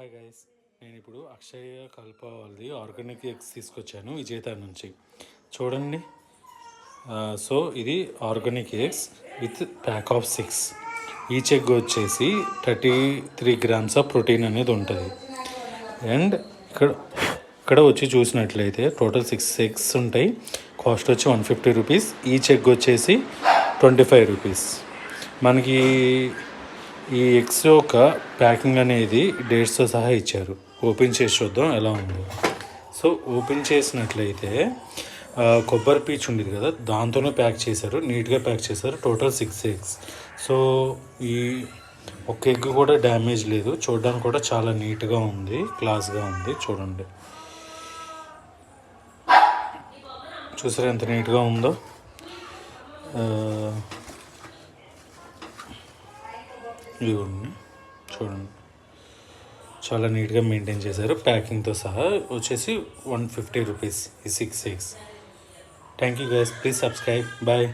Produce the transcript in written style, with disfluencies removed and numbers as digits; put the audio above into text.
Hi guys, నేను ఇప్పుడు అక్షయ కల్ప వాళ్ళది ఆర్గానిక్ ఎగ్స్ తీసుకొచ్చాను విజేత నుంచి. చూడండి. సో ఇది organic eggs with pack of 6. Each egg వచ్చేసి 33 grams ఆఫ్ ప్రోటీన్ అనేది ఉంటుంది. అండ్ ఇక్కడ వచ్చి చూసినట్లయితే టోటల్ 6 ఎగ్స్ ఉంటాయి. కాస్ట్ వచ్చి 150 రూపీస్. ఈచ్ ఎగ్ వచ్చేసి 25 రూపీస్. మనకి ఈ ఎగ్స్ యొక్క ప్యాకింగ్ అనేది డేట్స్తో సహా ఇచ్చారు. ఓపెన్ చేసి చూద్దాం ఎలా ఉందో. సో ఓపెన్ చేసినట్లయితే కొబ్బరి పీచు ఉండేది కదా, దాంతోనే ప్యాక్ చేశారు, నీట్గా ప్యాక్ చేశారు. Total 6 eggs. సో ఈ ఒక ఎగ్ కూడా డ్యామేజ్ లేదు. చూడడానికి కూడా చాలా నీట్గా ఉంది, క్లాస్గా ఉంది. చూడండి, చూసారా ఎంత నీట్గా ఉందో. ఇదిగోండి, చూడండి, చాలా నీట్గా మెయింటైన్ చేశారు. ప్యాకింగ్తో సహా వచ్చేసి 150 రూపీస్ ఈ 6 eggs. Thank you guys, please subscribe. Bye.